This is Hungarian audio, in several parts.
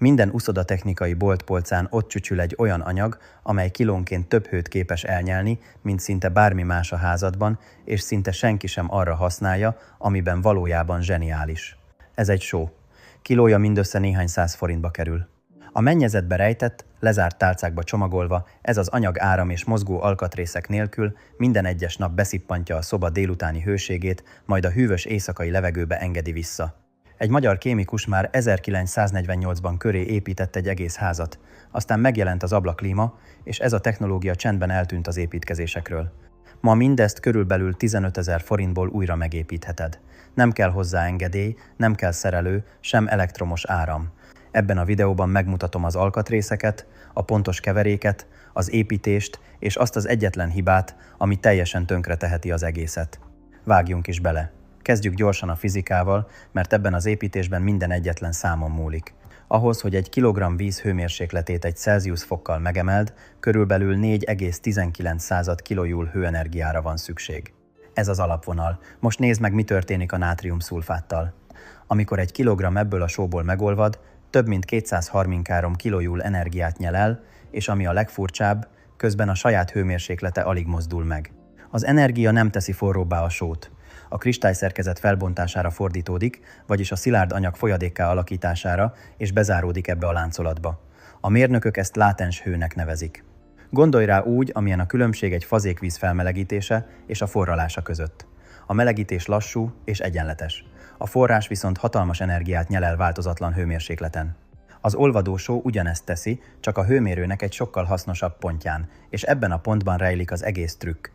Minden uszodatechnikai boltpolcán ott csücsül egy olyan anyag, amely kilónként több hőt képes elnyelni, mint szinte bármi más a házadban, és szinte senki sem arra használja, amiben valójában zseniális. Ez egy só. Kilója mindössze néhány száz forintba kerül. A mennyezetbe rejtett, lezárt tálcákba csomagolva, ez az anyag áram és mozgó alkatrészek nélkül minden egyes nap beszippantja a szoba délutáni hőségét, majd a hűvös éjszakai levegőbe engedi vissza. Egy magyar kémikus már 1948-ban köré épített egy egész házat, aztán megjelent az ablaklíma, és ez a technológia csendben eltűnt az építkezésekről. Ma mindezt körülbelül 15 000 forintból újra megépítheted. Nem kell hozzá engedély, nem kell szerelő, sem elektromos áram. Ebben a videóban megmutatom az alkatrészeket, a pontos keveréket, az építést és azt az egyetlen hibát, ami teljesen tönkreteheti az egészet. Vágjunk is bele. Kezdjük gyorsan a fizikával, mert ebben az építésben minden egyetlen számon múlik. Ahhoz, hogy egy kilogramm víz hőmérsékletét egy Celsius fokkal megemeld, körülbelül 4,19 kJ hőenergiára van szükség. Ez az alapvonal. Most nézd meg, mi történik a nátrium-szulfáttal. Amikor egy kilogramm ebből a sóból megolvad, több mint 233 kJ energiát nyel el, és ami a legfurcsább, közben a saját hőmérséklete alig mozdul meg. Az energia nem teszi forróbbá a sót. A kristályszerkezet felbontására fordítódik, vagyis a szilárd anyag folyadékká alakítására, és bezáródik ebbe a láncolatba. A mérnökök ezt látens hőnek nevezik. Gondolj rá úgy, amilyen a különbség egy fazékvíz felmelegítése és a forralása között. A melegítés lassú és egyenletes. A forrás viszont hatalmas energiát nyel el változatlan hőmérsékleten. Az olvadó só ugyanezt teszi, csak a hőmérőnek egy sokkal hasznosabb pontján, és ebben a pontban rejlik az egész trükk.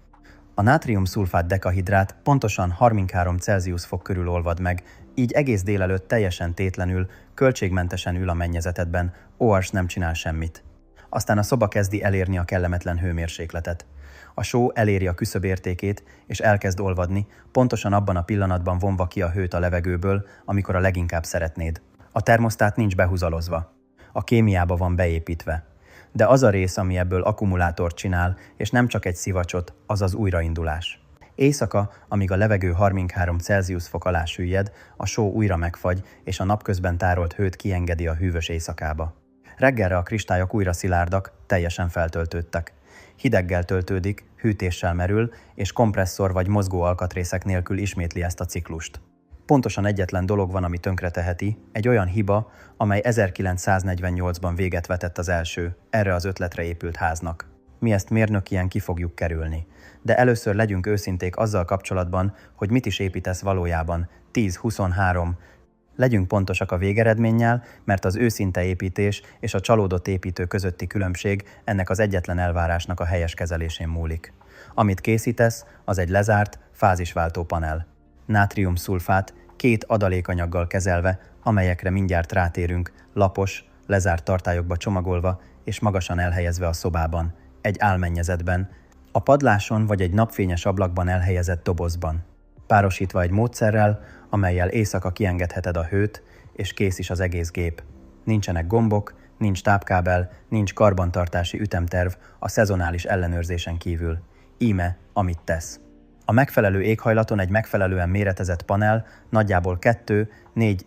A nátrium-szulfát dekahidrát pontosan 33 Celsius fok körül olvad meg, így egész délelőtt teljesen tétlenül, költségmentesen ül a mennyezetedben, óvars nem csinál semmit. Aztán a szoba kezdi elérni a kellemetlen hőmérsékletet. A só eléri a küszöbértékét, és elkezd olvadni, pontosan abban a pillanatban vonva ki a hőt a levegőből, amikor a leginkább szeretnéd. A termosztát nincs behúzalozva. A kémiába van beépítve. De az a rész, ami ebből akkumulátort csinál, és nem csak egy szivacsot, az az újraindulás. Éjszaka, amíg a levegő 33 Celsius fok alá süllyed, a só újra megfagy, és a napközben tárolt hőt kiengedi a hűvös éjszakába. Reggelre a kristályok újra szilárdak, teljesen feltöltődtek. Hideggel töltődik, hűtéssel merül, és kompresszor vagy mozgó alkatrészek nélkül ismétli ezt a ciklust. Pontosan egyetlen dolog van, ami tönkreteheti, egy olyan hiba, amely 1948-ban véget vetett az első, erre az ötletre épült háznak. Mi ezt mérnökien ki fogjuk kerülni. De először legyünk őszinték azzal kapcsolatban, hogy mit is építesz valójában, 10-23. Legyünk pontosak a végeredménnyel, mert az őszinte építés és a csalódott építő közötti különbség ennek az egyetlen elvárásnak a helyes kezelésén múlik. Amit készítesz, az egy lezárt, fázisváltó panel. Nátrium-szulfát 2 adalékanyaggal kezelve, amelyekre mindjárt rátérünk, lapos, lezárt tartályokba csomagolva és magasan elhelyezve a szobában, egy álmennyezetben, a padláson vagy egy napfényes ablakban elhelyezett dobozban. Párosítva egy módszerrel, amellyel éjszaka kiengedheted a hőt, és kész is az egész gép. Nincsenek gombok, nincs tápkábel, nincs karbantartási ütemterv a szezonális ellenőrzésen kívül. Íme, amit tesz. A megfelelő éghajlaton egy megfelelően méretezett panel nagyjából 2-4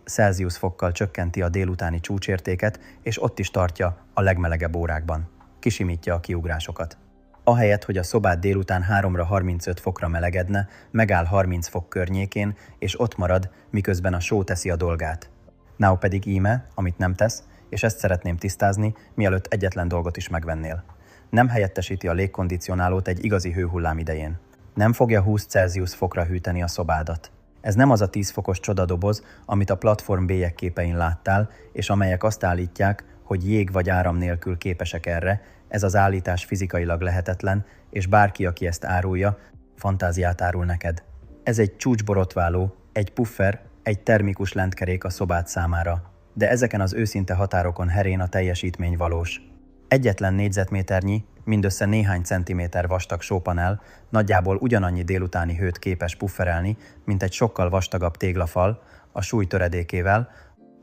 Celsius fokkal csökkenti a délutáni csúcsértéket, és ott is tartja a legmelegebb órákban. Kisimítja a kiugrásokat. Ahelyett, hogy a szobád délután 3-35 fokra melegedne, megáll 30 fok környékén, és ott marad, miközben a só teszi a dolgát. Now pedig íme, amit nem tesz, és ezt szeretném tisztázni, mielőtt egyetlen dolgot is megvennél. Nem helyettesíti a légkondicionálót egy igazi hőhullám idején. Nem fogja 20 Celsius fokra hűteni a szobádat. Ez nem az a 10 fokos csodadoboz, amit a platform bélyegképein láttál, és amelyek azt állítják, hogy jég vagy áram nélkül képesek erre. Ez az állítás fizikailag lehetetlen, és bárki, aki ezt árulja, fantáziát árul neked. Ez egy csúcsborotváló, egy puffer, egy termikus lentkerék a szobád számára. De ezeken az őszinte határokon herén a teljesítmény valós. Egyetlen négyzetméternyi, mindössze néhány centiméter vastag sópanel nagyjából ugyanannyi délutáni hőt képes pufferelni, mint egy sokkal vastagabb téglafal, a súly töredékével,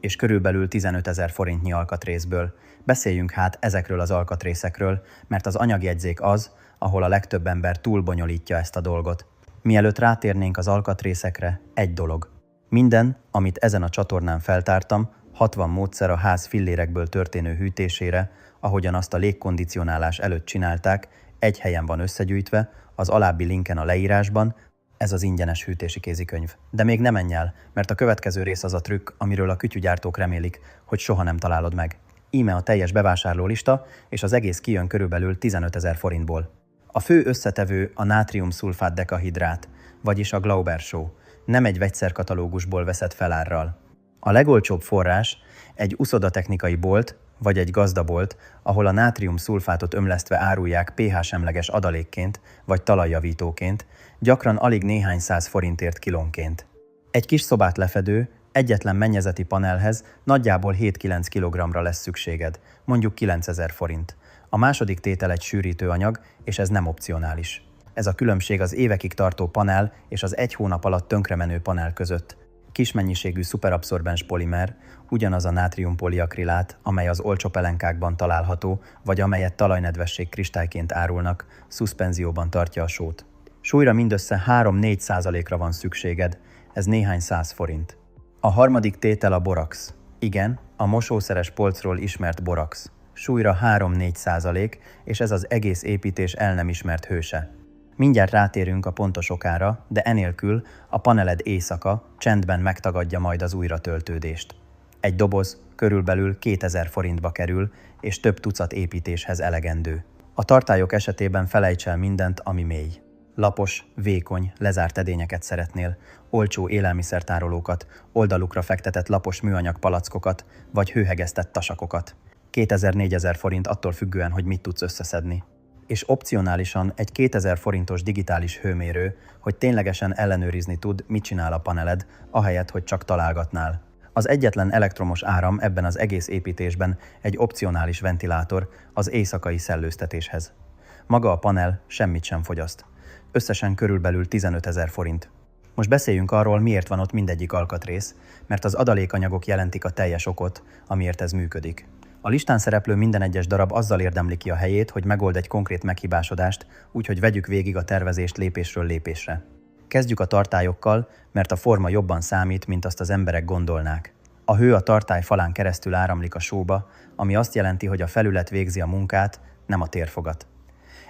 és körülbelül 15 000 forintnyi alkatrészből. Beszéljünk hát ezekről az alkatrészekről, mert az anyagjegyzék az, ahol a legtöbb ember túlbonyolítja ezt a dolgot. Mielőtt rátérnénk az alkatrészekre, egy dolog. Minden, amit ezen a csatornán feltártam, 60 módszer a ház fillérekből történő hűtésére, ahogyan azt a légkondicionálás előtt csinálták, egy helyen van összegyűjtve, az alábbi linken a leírásban, ez az ingyenes hűtési kézikönyv. De még nem menj el, mert a következő rész az a trükk, amiről a kütyügyártók remélik, hogy soha nem találod meg. Íme a teljes bevásárlólista, és az egész kijön körülbelül 15 000 forintból. A fő összetevő a nátrium-szulfát dekahidrát, vagyis a Glauber Show. Nem egy vegyszerkatalógusból veszed felárral. A legolcsóbb forrás egy uszodatechnikai bolt, vagy egy gazdabolt, ahol a nátrium-szulfátot ömlesztve árulják pH-semleges adalékként, vagy talajjavítóként, gyakran alig néhány száz forintért kilónként. Egy kis szobát lefedő, egyetlen mennyezeti panelhez nagyjából 7-9 kg-ra lesz szükséged, mondjuk 9000 forint. A második tétel egy sűrítőanyag, és ez nem opcionális. Ez a különbség az évekig tartó panel és az 1 hónap alatt tönkremenő panel között. Kis mennyiségű szuperabszorbens polimer, ugyanaz a nátriumpoliakrilát, amely az olcsó pelenkákban található, vagy amelyet talajnedvesség kristályként árulnak, szuszpenzióban tartja a sót. Súlyra mindössze 3-4%-ra van szükséged, ez néhány száz forint. A harmadik tétel a borax. Igen, a mosószeres polcról ismert borax. Súlyra 3-4%, és ez az egész építés el nem ismert hőse. Mindjárt rátérünk a pontos okára, de enélkül a paneled éjszaka csendben megtagadja majd az újratöltődést. Egy doboz körülbelül 2000 forintba kerül, és több tucat építéshez elegendő. A tartályok esetében felejts el mindent, ami mély. Lapos, vékony, lezárt edényeket szeretnél, olcsó élelmiszertárolókat, oldalukra fektetett lapos műanyag palackokat, vagy hőhegesztett tasakokat. 2000-4000 forint attól függően, hogy mit tudsz összeszedni. És opcionálisan egy 2000 forintos digitális hőmérő, hogy ténylegesen ellenőrizni tud, mit csinál a paneled, ahelyett, hogy csak találgatnál. Az egyetlen elektromos áram ebben az egész építésben egy opcionális ventilátor az éjszakai szellőztetéshez. Maga a panel semmit sem fogyaszt. Összesen körülbelül 15 000 forint. Most beszéljünk arról, miért van ott mindegyik alkatrész, mert az adalékanyagok jelentik a teljes okot, amiért ez működik. A listán szereplő minden egyes darab azzal érdemli ki a helyét, hogy megold egy konkrét meghibásodást, úgyhogy vegyük végig a tervezést lépésről lépésre. Kezdjük a tartályokkal, mert a forma jobban számít, mint azt az emberek gondolnák. A hő a tartály falán keresztül áramlik a sóba, ami azt jelenti, hogy a felület végzi a munkát, nem a térfogat.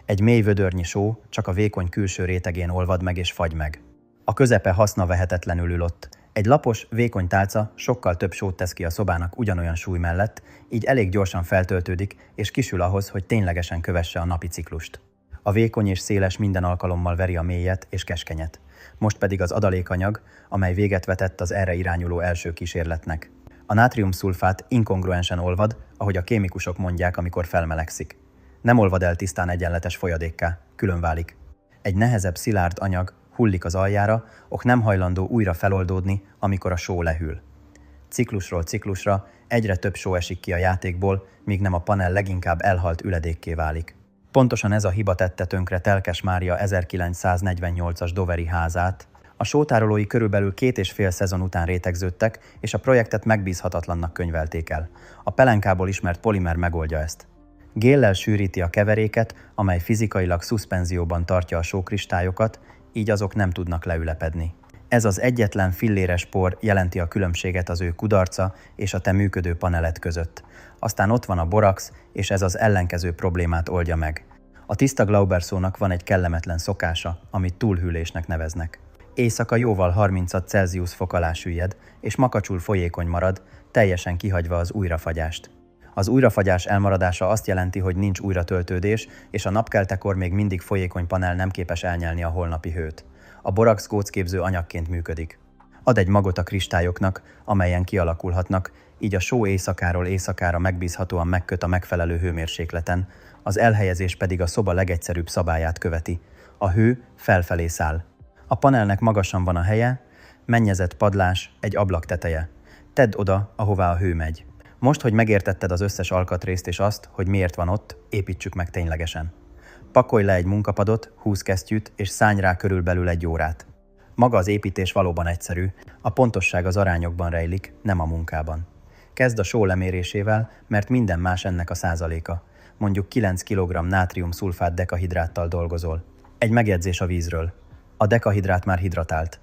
Egy mély vödörnyi só csak a vékony külső rétegén olvad meg és fagy meg. A közepe hasznavehetetlenül ül ott. Egy lapos, vékony tálca sokkal több sót tesz ki a szobának ugyanolyan súly mellett, így elég gyorsan feltöltődik és kisül ahhoz, hogy ténylegesen kövesse a napi ciklust. A vékony és széles minden alkalommal veri a mélyet és keskenyet. Most pedig az adalékanyag, amely véget vetett az erre irányuló első kísérletnek. A nátrium-szulfát inkongruensen olvad, ahogy a kémikusok mondják, amikor felmelegszik. Nem olvad el tisztán egyenletes folyadékká, külön válik. Egy nehezebb, szilárd anyag hullik az aljára, ok nem hajlandó újra feloldódni, amikor a só lehűl. Ciklusról ciklusra egyre több só esik ki a játékból, míg nem a panel leginkább elhalt üledékké válik. Pontosan ez a hiba tette tönkre Telkes Mária 1948-as doveri házát. A sótárolói körülbelül 2,5 szezon után rétegződtek, és a projektet megbízhatatlannak könyvelték el. A pelenkából ismert polimer megoldja ezt. Géllel sűríti a keveréket, amely fizikailag szuszpenzióban tartja a sókristályokat, így azok nem tudnak leülepedni. Ez az egyetlen filléres por jelenti a különbséget az ő kudarca és a te működő paneled között. Aztán ott van a borax, és ez az ellenkező problémát oldja meg. A tiszta Glauber Show-nak van egy kellemetlen szokása, amit túlhűlésnek neveznek. Éjszaka jóval 36 Celsius fok alá süllyed, és makacsul folyékony marad, teljesen kihagyva az újrafagyást. Az újrafagyás elmaradása azt jelenti, hogy nincs újratöltődés, és a napkeltekor még mindig folyékony panel nem képes elnyelni a holnapi hőt. A borax gócképző anyagként működik. Ad egy magot a kristályoknak, amelyen kialakulhatnak, így a só éjszakáról éjszakára megbízhatóan megköt a megfelelő hőmérsékleten, az elhelyezés pedig a szoba legegyszerűbb szabályát követi. A hő felfelé száll. A panelnek magasan van a helye, mennyezett padlás, egy ablak teteje. Tedd oda, ahová a hő megy. Most, hogy megértetted az összes alkatrészt és azt, hogy miért van ott, építsük meg ténylegesen. Pakolj le egy munkapadot, 20 kesztyűt és szállj rá körülbelül 1 órát. Maga az építés valóban egyszerű, a pontosság az arányokban rejlik, nem a munkában. Kezd a só lemérésével, mert minden más ennek a százaléka. Mondjuk 9 kg nátrium-szulfát dekahidráttal dolgozol. Egy megjegyzés a vízről. A dekahidrát már hidratált.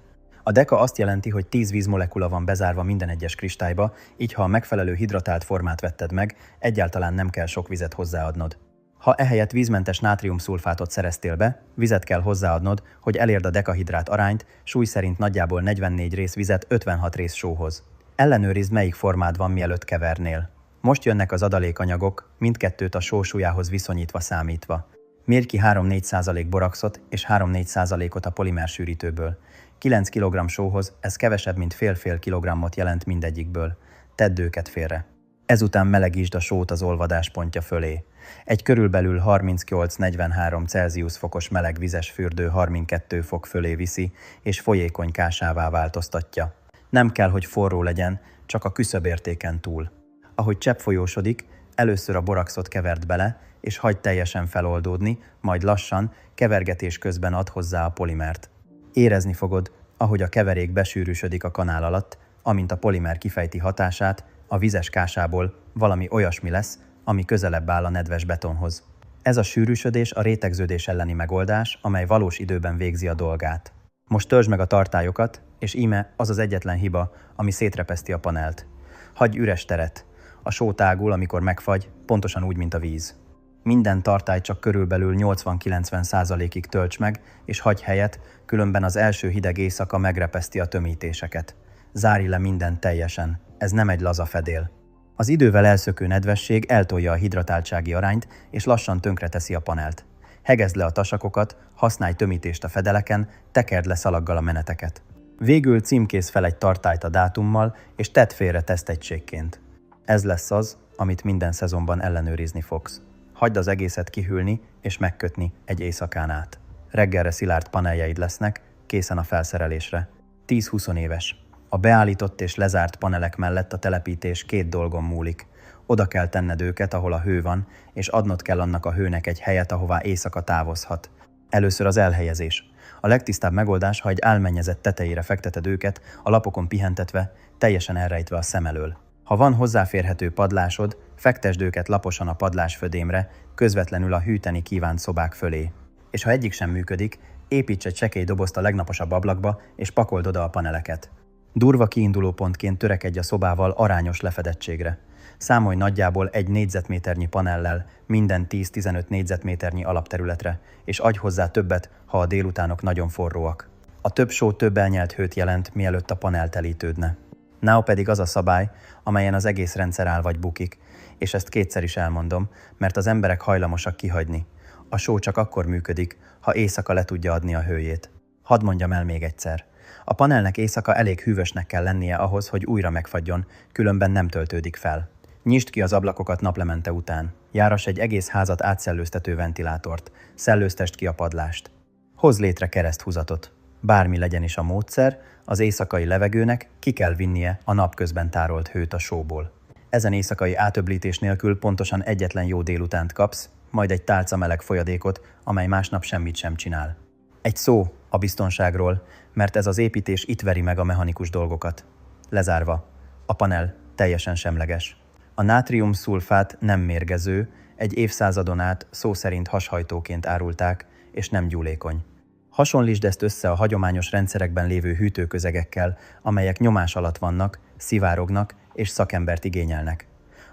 A deka azt jelenti, hogy 10 vízmolekula van bezárva minden egyes kristályba, így ha a megfelelő hidratált formát vetted meg, egyáltalán nem kell sok vizet hozzáadnod. Ha ehelyett vízmentes nátriumszulfátot szereztél be, vizet kell hozzáadnod, hogy elérd a dekahidrát arányt, súly szerint nagyjából 44 rész vizet 56 rész sóhoz. Ellenőrizd, melyik formád van, mielőtt kevernél. Most jönnek az adalékanyagok, mindkettőt a só súlyához viszonyítva számítva. Mérj ki 3-4% boraxot és 3-4%-ot a polimersűrítőből. 9 kg sóhoz ez kevesebb, mint fél-fél kilogrammot jelent mindegyikből. Tedd őket félre. Ezután melegítsd a sót az olvadás pontja fölé. Egy körülbelül 38-43 Celsius fokos meleg vizes fürdő 32 fok fölé viszi, és folyékony kásává változtatja. Nem kell, hogy forró legyen, csak a küszöbértéken túl. Ahogy csepp folyósodik, először a boraxot keverd bele, és hagyd teljesen feloldódni, majd lassan, kevergetés közben add hozzá a polimert. Érezni fogod, ahogy a keverék besűrűsödik a kanál alatt, amint a polimer kifejti hatását, a vizes kásából valami olyasmi lesz, ami közelebb áll a nedves betonhoz. Ez a sűrűsödés a rétegződés elleni megoldás, amely valós időben végzi a dolgát. Most töltsd meg a tartályokat, és íme az az egyetlen hiba, ami szétrepeszti a panelt. Hagyj üres teret. A só tágul, amikor megfagy, pontosan úgy, mint a víz. Minden tartály csak körülbelül 80-90%-ig tölts meg, és hagyj helyet, különben az első hideg éjszaka megrepeszti a tömítéseket. Zárj le mindent teljesen, ez nem egy laza fedél. Az idővel elszökő nedvesség eltolja a hidratáltsági arányt, és lassan tönkreteszi a panelt. Hegezd le a tasakokat, használj tömítést a fedeleken, tekerd le szalaggal a meneteket. Végül címkézz fel egy tartályt a dátummal, és tedd félre tesztegységként. Ez lesz az, amit minden szezonban ellenőrizni fogsz. Hagyd az egészet kihűlni és megkötni egy éjszakán át. Reggelre szilárd paneljeid lesznek, készen a felszerelésre. 10-20 éves. A beállított és lezárt panelek mellett a telepítés 2 dolgon múlik. Oda kell tenned őket, ahol a hő van, és adnod kell annak a hőnek egy helyet, ahová éjszaka távozhat. Először az elhelyezés. A legtisztább megoldás, ha egy álmennyezet tetejére fekteted őket, a lapokon pihentetve, teljesen elrejtve a szem elől. Ha van hozzáférhető padlásod, fektesd őket laposan a padlásfödémre, közvetlenül a hűteni kívánt szobák fölé. És ha egyik sem működik, építs egy csekély dobozt a legnaposabb ablakba, és pakold oda a paneleket. Durva kiindulópontként törekedj a szobával arányos lefedettségre. Számolj nagyjából 1 négyzetméternyi panellel minden 10-15 négyzetméternyi alapterületre, és adj hozzá többet, ha a délutánok nagyon forróak. A több só több elnyelt hőt jelent, mielőtt a panel telítődne. Now pedig az a szabály, amelyen az egész rendszer áll vagy bukik, és ezt kétszer is elmondom, mert az emberek hajlamosak kihagyni. A só csak akkor működik, ha éjszaka le tudja adni a hőjét. Hadd mondjam el még egyszer. A panelnek éjszaka elég hűvösnek kell lennie ahhoz, hogy újra megfagyjon, különben nem töltődik fel. Nyisd ki az ablakokat naplemente után. Járass egy egész házat átszellőztető ventilátort. Szellőztesd ki a padlást. Hozz létre kereszthúzatot. Bármi legyen is a módszer, az éjszakai levegőnek ki kell vinnie a napközben tárolt hőt a sóból. Ezen éjszakai átöblítés nélkül pontosan egyetlen jó délutánt kapsz, majd egy tálca meleg folyadékot, amely másnap semmit sem csinál. Egy szó a biztonságról, mert ez az építés itt veri meg a mechanikus dolgokat. Lezárva, a panel teljesen semleges. A nátriumszulfát nem mérgező, egy évszázadon át szó szerint hashajtóként árulták, és nem gyúlékony. Hasonlítsd ezt össze a hagyományos rendszerekben lévő hűtőközegekkel, amelyek nyomás alatt vannak, szivárognak és szakembert igényelnek.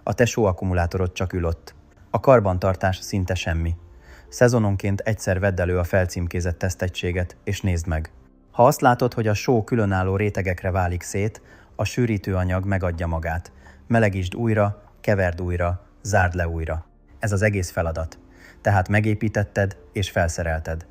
A te sóakkumulátorod csak ül ott. A karbantartás szinte semmi. Szezononként egyszer vedd elő a felcímkézett tesztegységet, és nézd meg. Ha azt látod, hogy a só különálló rétegekre válik szét, a sűrítőanyag megadja magát. Melegítsd újra, keverd újra, zárd le újra. Ez az egész feladat. Tehát megépítetted és felszerelted.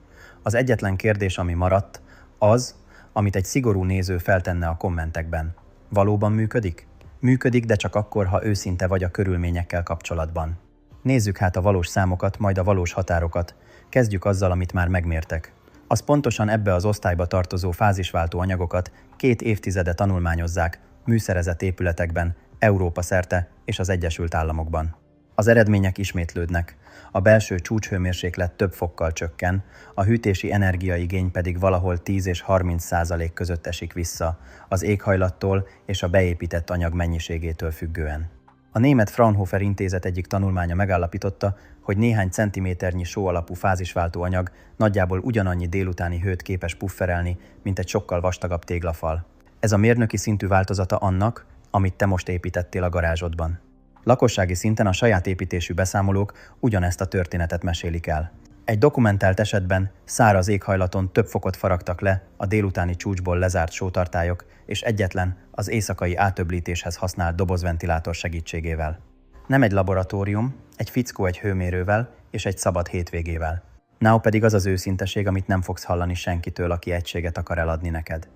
Az egyetlen kérdés, ami maradt, az, amit egy szigorú néző feltenne a kommentekben. Valóban működik? Működik, de csak akkor, ha őszinte vagy a körülményekkel kapcsolatban. Nézzük hát a valós számokat, majd a valós határokat. Kezdjük azzal, amit már megmértek. Az pontosan ebbe az osztályba tartozó fázisváltó anyagokat 2 évtizede tanulmányozzák műszerezett épületekben, Európa szerte és az Egyesült Államokban. Az eredmények ismétlődnek. A belső csúcshőmérséklet több fokkal csökken, a hűtési energiaigény pedig valahol 10 és 30% között esik vissza, az éghajlattól és a beépített anyag mennyiségétől függően. A német Fraunhofer intézet egyik tanulmánya megállapította, hogy néhány centiméternyi só alapú fázisváltó anyag nagyjából ugyanannyi délutáni hőt képes pufferelni, mint egy sokkal vastagabb téglafal. Ez a mérnöki szintű változata annak, amit te most építettél a garázsodban. Lakossági szinten a saját építésű beszámolók ugyanezt a történetet mesélik el. Egy dokumentált esetben száraz éghajlaton több fokot faragtak le a délutáni csúcsból lezárt sótartályok, és egyetlen az éjszakai átöblítéshez használt dobozventilátor segítségével. Nem egy laboratórium, egy fickó egy hőmérővel és egy szabad hétvégével. Now pedig az az őszinteség, amit nem fogsz hallani senkitől, aki egységet akar eladni neked.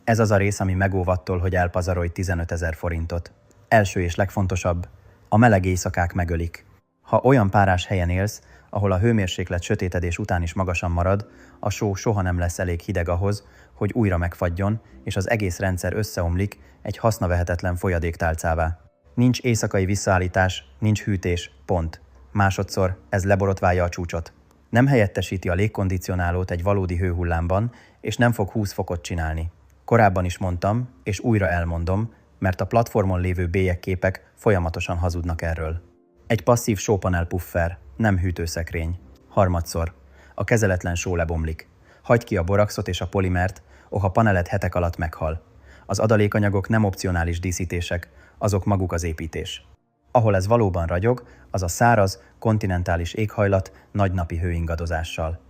Ez az a rész, ami megóv attól, hogy elpazarolj 15 000 forintot. Első és legfontosabb, a meleg éjszakák megölik. Ha olyan párás helyen élsz, ahol a hőmérséklet sötétedés után is magasan marad, a só soha nem lesz elég hideg ahhoz, hogy újra megfagyjon, és az egész rendszer összeomlik egy hasznavehetetlen folyadéktálcává. Nincs éjszakai visszaállítás, nincs hűtés, pont. Másodszor ez leborotválja a csúcsot. Nem helyettesíti a légkondicionálót egy valódi hőhullámban, és nem fog 20 fokot csinálni. Korábban is mondtam, és újra elmondom, mert a platformon lévő bélyegképek folyamatosan hazudnak erről. Egy passzív sópanel puffer, nem hűtőszekrény. Harmadszor. A kezeletlen só lebomlik. Hagyd ki a boraxot és a polimert, a panelet hetek alatt meghal. Az adalékanyagok nem opcionális díszítések, azok maguk az építés. Ahol ez valóban ragyog, az a száraz, kontinentális éghajlat nagy napi hőingadozással.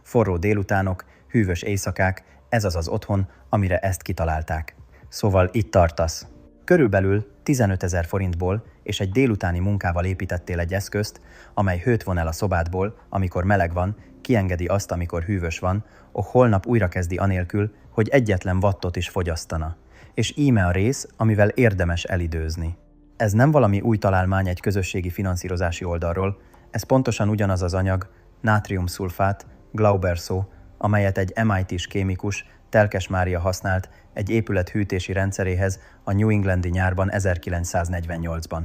Forró délutánok, hűvös éjszakák, ez az az otthon, amire ezt kitalálták. Szóval itt tartasz. Körülbelül 15 000 forintból és egy délutáni munkával építettél egy eszközt, amely hőt von el a szobádból, amikor meleg van, kiengedi azt, amikor hűvös van, holnap újra kezdi anélkül, hogy egyetlen wattot is fogyasztana. És íme a rész, amivel érdemes elidőzni. Ez nem valami új találmány egy közösségi finanszírozási oldalról, ez pontosan ugyanaz az anyag, nátriumszulfát, Glauberszó, amelyet egy MIT-s kémikus, Telkes Mária használt egy épület hűtési rendszeréhez a New Englandi nyárban 1948-ban.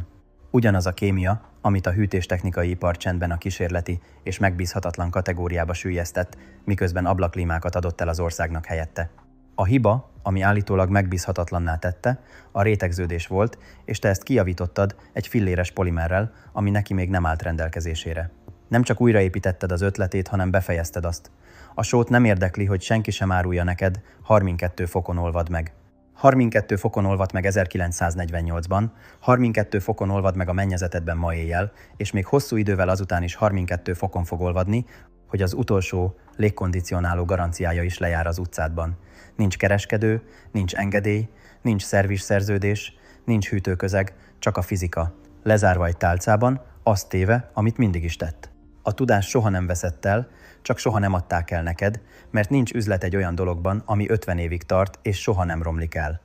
Ugyanaz a kémia, amit a hűtéstechnikai ipar csendben a kísérleti és megbízhatatlan kategóriába süllyesztett, miközben ablaklímákat adott el az országnak helyette. A hiba, ami állítólag megbízhatatlanná tette, a rétegződés volt, és te ezt kijavítottad egy filléres polimerrel, ami neki még nem állt rendelkezésére. Nem csak újraépítetted az ötletét, hanem befejezted azt. A sót nem érdekli, hogy senki sem árulja neked, 32 fokon olvad meg. 32 fokon olvad meg 1948-ban, 32 fokon olvad meg a mennyezetedben ma éjjel, és még hosszú idővel azután is 32 fokon fog olvadni, hogy az utolsó légkondicionáló garanciája is lejár az utcádban. Nincs kereskedő, nincs engedély, nincs szerződés, nincs hűtőközeg, csak a fizika. Lezárva egy tálcában, azt téve, amit mindig is tett. A tudás soha nem veszett el, csak soha nem adták el neked, mert nincs üzlet egy olyan dologban, ami 50 évig tart és soha nem romlik el.